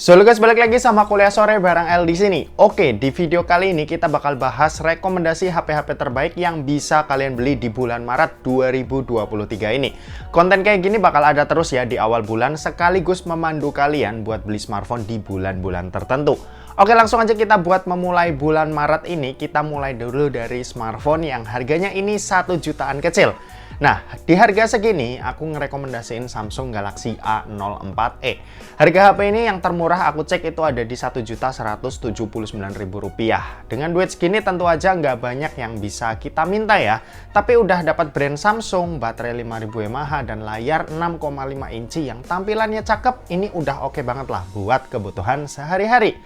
So guys, balik lagi sama kuliah sore bareng L di sini. Oke, di video kali ini kita bakal bahas rekomendasi HP-HP terbaik yang bisa kalian beli di bulan Maret 2023 ini. Konten kayak gini bakal ada terus ya di awal bulan, sekaligus memandu kalian buat beli smartphone di bulan-bulan tertentu. Oke, langsung aja kita buat memulai bulan Maret ini. Kita mulai dulu dari smartphone yang harganya ini 1 jutaan kecil. Nah, di harga segini aku ngerekomendasiin Samsung Galaxy A04e. Harga HP ini yang termurah aku cek itu ada di Rp1.179.000. Dengan duit segini tentu aja nggak banyak yang bisa kita minta ya. Tapi udah dapat brand Samsung, baterai 5000 mAh dan layar 6,5 inci yang tampilannya cakep. Ini udah oke banget lah buat kebutuhan sehari-hari.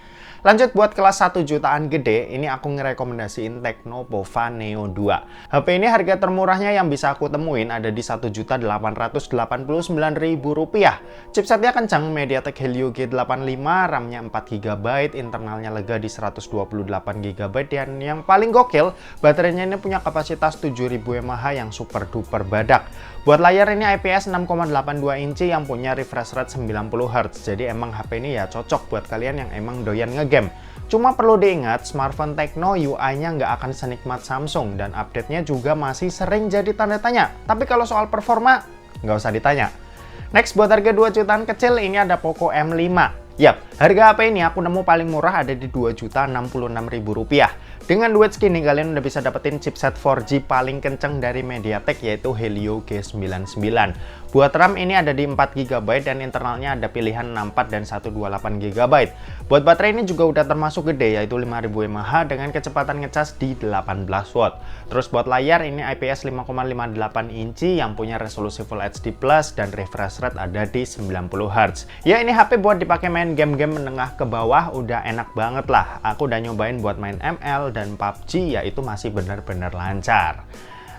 Lanjut buat kelas 1 jutaan gede, ini aku ngerekomendasiin Tecno Pova Neo 2. HP ini harga termurahnya yang bisa aku temuin ada di Rp1.889.000. Chipsetnya kencang, MediaTek Helio G85, RAM-nya 4GB, internalnya lega di 128GB, dan yang paling gokil, baterainya ini punya kapasitas 7000 mAh yang super duper badak. Buat layar ini IPS 6,82 inci yang punya refresh rate 90Hz, jadi emang HP ini ya cocok buat kalian yang emang doyan ngegame. Cuma perlu diingat, smartphone Tecno UI-nya nggak akan senikmat Samsung dan update-nya juga masih sering jadi tanda tanya. Tapi kalau soal performa, nggak usah ditanya. Next, buat harga 2 jutaan kecil ini ada Poco M5. Yap, harga HP ini aku nemu paling murah ada di Rp2.066.000. Dengan duit segini kalian udah bisa dapetin chipset 4G paling kenceng dari MediaTek yaitu Helio G99. Buat RAM ini ada di 4GB dan internalnya ada pilihan 64 dan 128GB. Buat baterai ini juga udah termasuk gede yaitu 5000 mAh dengan kecepatan ngecas di 18 watt. Terus buat layar ini IPS 5,58 inci yang punya resolusi Full HD Plus dan refresh rate ada di 90Hz. Ya, ini HP buat dipakai main game-game menengah ke bawah udah enak banget lah. Aku udah nyobain buat main ML dan PUBG, yaitu masih bener-bener lancar.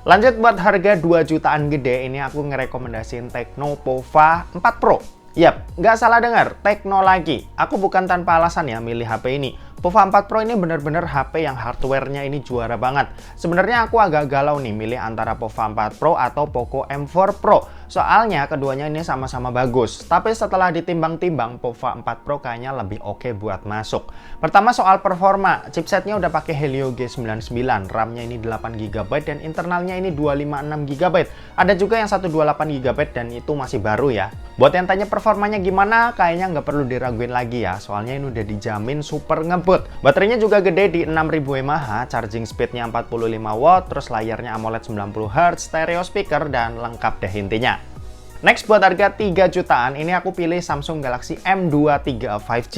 Lanjut buat harga 2 jutaan gede, ini aku ngerekomendasiin Tecno Pova 4 Pro. Yap, nggak salah dengar, Tecno lagi. Aku bukan tanpa alasan ya milih HP ini. Pova 4 Pro ini bener-bener HP yang hardware-nya ini juara banget. Sebenarnya aku agak galau nih milih antara Pova 4 Pro atau Poco M4 Pro. Soalnya keduanya ini sama-sama bagus. Tapi setelah ditimbang-timbang, Pova 4 Pro kayaknya lebih oke buat masuk. Pertama soal performa, chipsetnya udah pakai Helio G99, RAM-nya ini 8GB dan internalnya ini 256GB. Ada juga yang 128GB dan itu masih baru ya. Buat yang tanya performanya gimana, kayaknya nggak perlu diraguin lagi ya. Soalnya ini udah dijamin super ngebut. Baterainya juga gede di 6000 mAh, charging speednya 45 watt, terus layarnya AMOLED 90Hz, stereo speaker, dan lengkap deh intinya. Next, buat harga 3 jutaan, ini aku pilih Samsung Galaxy M23 5G.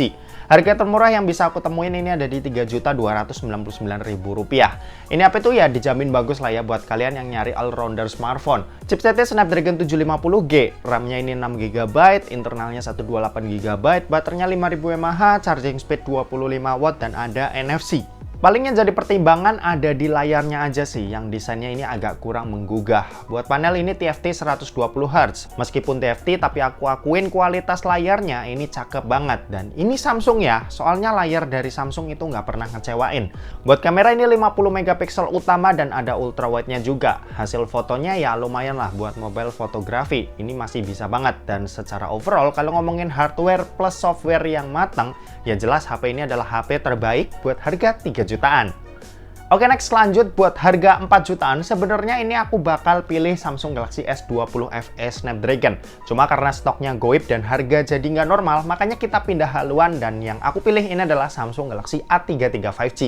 Harga termurah yang bisa aku temuin ini ada di Rp3.299.000. Ini apa itu ya dijamin bagus lah ya buat kalian yang nyari all-rounder smartphone. Chipsetnya Snapdragon 750G, RAM-nya ini 6GB, internalnya 128GB, baterainya 5000 mAh, charging speed 25 watt, dan ada NFC. Paling yang jadi pertimbangan ada di layarnya aja sih, yang desainnya ini agak kurang menggugah. Buat panel ini TFT 120Hz. Meskipun TFT, tapi aku akuin kualitas layarnya ini cakep banget. Dan ini Samsung ya, soalnya layar dari Samsung itu nggak pernah ngecewain. Buat kamera ini 50MP utama dan ada ultrawide-nya juga. Hasil fotonya ya lumayan lah buat mobile fotografi. Ini masih bisa banget. Dan secara overall, kalau ngomongin hardware plus software yang matang, ya jelas HP ini adalah HP terbaik buat harga 3 jutaan. Oke, next lanjut buat harga 4 jutaan. Sebenarnya ini aku bakal pilih Samsung Galaxy S20 FE Snapdragon. Cuma karena stoknya goib dan harga jadi nggak normal, makanya kita pindah haluan dan yang aku pilih ini adalah Samsung Galaxy A33 5G.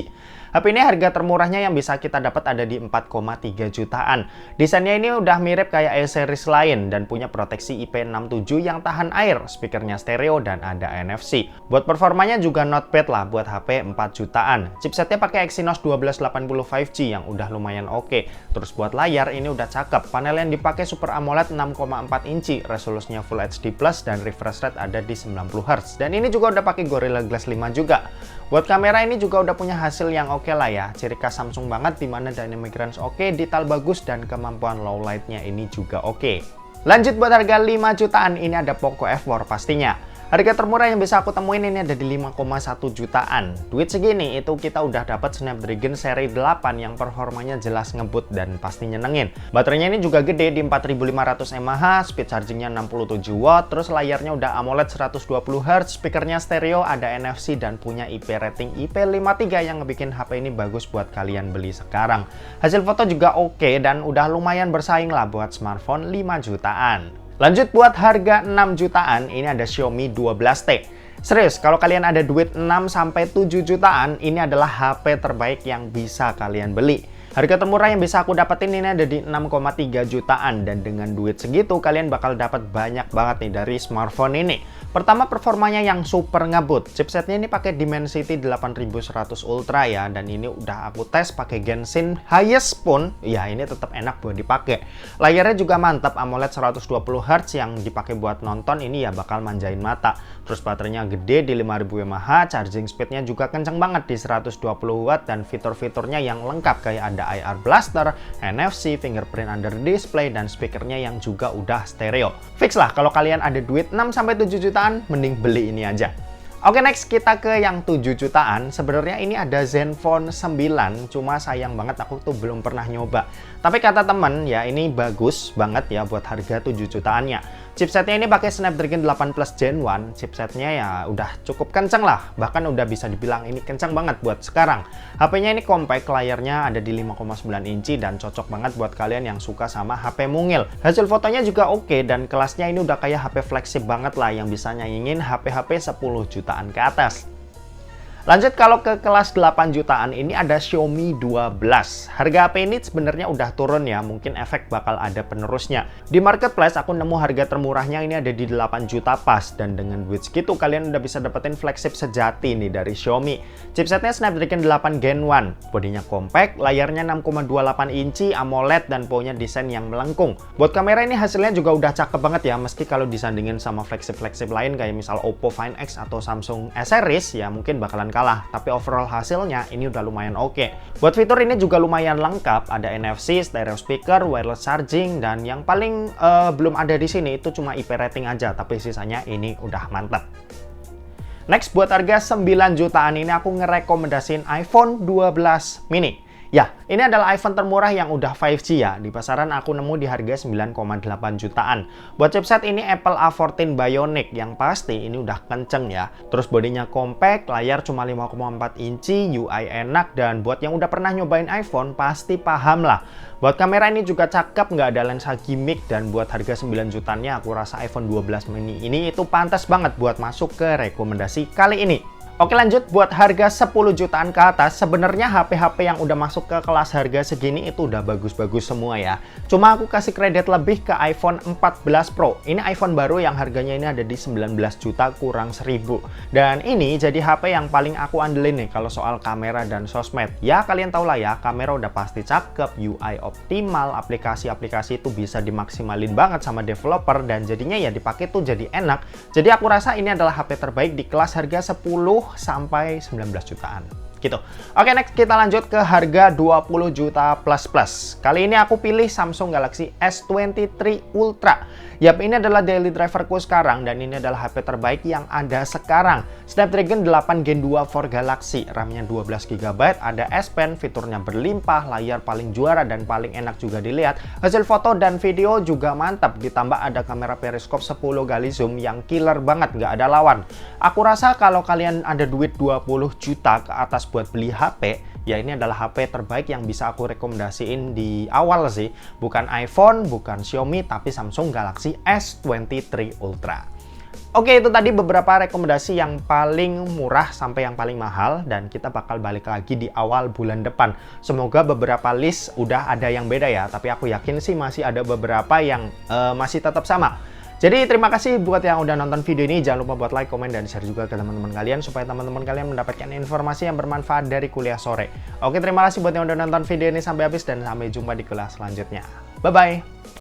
HP ini harga termurahnya yang bisa kita dapat ada di 4,3 jutaan. Desainnya ini udah mirip kayak A-series lain dan punya proteksi IP67 yang tahan air, speakernya stereo dan ada NFC. Buat performanya juga not bad lah buat HP 4 jutaan. Chipsetnya pakai Exynos 1280 5G yang udah lumayan oke. Terus buat layar ini udah cakep. Panel yang dipakai Super AMOLED 6,4 inci, resolusinya Full HD Plus dan refresh rate ada di 90Hz. Dan ini juga udah pakai Gorilla Glass 5 juga. Buat kamera ini juga udah punya hasil yang oke lah ya. Ciri khas Samsung banget dimana dynamic range oke, detail bagus, dan kemampuan low light-nya ini juga oke. Lanjut buat harga 5 jutaan ini ada Poco F4 pastinya. Harga termurah yang bisa aku temuin ini ada di 5,1 jutaan. Duit segini itu kita udah dapat Snapdragon seri 8 yang performanya jelas ngebut dan pasti nyenengin. Baterainya ini juga gede di 4500 mAh, speed chargingnya 67 watt, terus layarnya udah AMOLED 120Hz, speakernya stereo, ada NFC dan punya IP rating IP53 yang ngebikin HP ini bagus buat kalian beli sekarang. Hasil foto juga oke dan udah lumayan bersaing lah buat smartphone 5 jutaan. Lanjut buat harga 6 jutaan, ini ada Xiaomi 12T. Serius, kalau kalian ada duit 6-7 jutaan, ini adalah HP terbaik yang bisa kalian beli. Harga termurah yang bisa aku dapetin ini ada di 6,3 jutaan dan dengan duit segitu kalian bakal dapat banyak banget nih dari smartphone ini. Pertama, performanya yang super ngebut. Chipsetnya ini pakai Dimensity 8100 Ultra ya, dan ini udah aku tes pakai Genshin highest pun ya ini tetap enak buat dipakai. Layarnya juga mantap, AMOLED 120Hz yang dipakai buat nonton ini ya bakal manjain mata. Terus baterainya gede di 5000 mAh, charging speednya juga kenceng banget di 120 watt dan fitur-fiturnya yang lengkap kayak ada IR blaster, NFC, fingerprint under display, dan speakernya yang juga udah stereo. Fix lah kalau kalian ada duit 6-7 jutaan, mending beli ini aja. Oke, next kita ke yang 7 jutaan. Sebenarnya ini ada Zenfone 9, cuma sayang banget aku tuh belum pernah nyoba. Tapi kata temen ya ini bagus banget ya buat harga 7 jutaannya. Chipsetnya ini pakai Snapdragon 8 Plus Gen 1, chipsetnya ya udah cukup kenceng lah, bahkan udah bisa dibilang ini kenceng banget buat sekarang. HP-nya ini compact, layarnya ada di 5,9 inci dan cocok banget buat kalian yang suka sama HP mungil. Hasil fotonya juga oke dan kelasnya ini udah kayak HP flagship banget lah yang bisa nyaingin HP-HP 10 jutaan ke atas. Lanjut kalau ke kelas 8 jutaan ini ada Xiaomi 12. Harga HP ini sebenarnya udah turun ya, mungkin efek bakal ada penerusnya. Di marketplace aku nemu harga termurahnya ini ada di 8 juta pas dan dengan duit segitu kalian udah bisa dapetin flagship sejati nih dari Xiaomi. Chipsetnya Snapdragon 8 Gen 1, bodinya compact, layarnya 6,28 inci, AMOLED dan punya desain yang melengkung. Buat kamera ini hasilnya juga udah cakep banget ya, meski kalau disandingin sama flagship-flagship lain kayak misal Oppo Find X atau Samsung S series ya mungkin bakalan kalah, tapi overall hasilnya ini udah lumayan oke. Buat fitur ini juga lumayan lengkap, ada NFC, stereo speaker, wireless charging, dan yang paling belum ada di sini itu cuma IP rating aja, tapi sisanya ini udah mantap. Next buat harga 9 jutaan ini aku ngerekomendasiin iPhone 12 mini. Ya, ini adalah iPhone termurah yang udah 5G ya. Di pasaran aku nemu di harga 9,8 jutaan. Buat chipset ini Apple A14 Bionic yang pasti ini udah kenceng ya. Terus bodinya compact, layar cuma 5,4 inci, UI enak, dan buat yang udah pernah nyobain iPhone pasti paham lah. Buat kamera ini juga cakep, nggak ada lensa gimmick, dan buat harga 9 jutannya aku rasa iPhone 12 mini ini itu pantas banget buat masuk ke rekomendasi kali ini. Oke, lanjut buat harga 10 jutaan ke atas. Sebenarnya HP-HP yang udah masuk ke kelas harga segini itu udah bagus-bagus semua ya. Cuma aku kasih kredit lebih ke iPhone 14 Pro. Ini iPhone baru yang harganya ini ada di 19 juta kurang 1000. Dan ini jadi HP yang paling aku andelin nih kalau soal kamera dan sosmed. Ya kalian tau lah ya, kamera udah pasti cakep, UI optimal, aplikasi-aplikasi itu bisa dimaksimalin banget sama developer dan jadinya ya dipakai tuh jadi enak. Jadi aku rasa ini adalah HP terbaik di kelas harga 10 sampai 19 jutaan gitu. Oke, next kita lanjut ke harga 20 juta plus. Kali ini aku pilih Samsung Galaxy S23 Ultra. Yap, ini adalah daily driverku sekarang dan ini adalah HP terbaik yang ada sekarang. Snapdragon 8 Gen 2 for Galaxy, RAM-nya 12GB, ada S Pen, fiturnya berlimpah, layar paling juara dan paling enak juga dilihat. Hasil foto dan video juga mantap, ditambah ada kamera periskop 10 kali zoom yang killer banget, nggak ada lawan. Aku rasa kalau kalian ada duit 20 juta ke atas buat beli HP, ya ini adalah HP terbaik yang bisa aku rekomendasiin di awal sih. Bukan iPhone, bukan Xiaomi, tapi Samsung Galaxy S23 Ultra. Oke, itu tadi beberapa rekomendasi yang paling murah sampai yang paling mahal, dan kita bakal balik lagi di awal bulan depan. Semoga beberapa list udah ada yang beda ya, tapi aku yakin sih masih ada beberapa yang masih tetap sama. Jadi terima kasih buat yang udah nonton video ini. Jangan lupa buat like, komen, dan share juga ke teman-teman kalian supaya teman-teman kalian mendapatkan informasi yang bermanfaat dari kuliah sore. Oke, terima kasih buat yang udah nonton video ini sampai habis dan sampai jumpa di kelas selanjutnya. Bye-bye!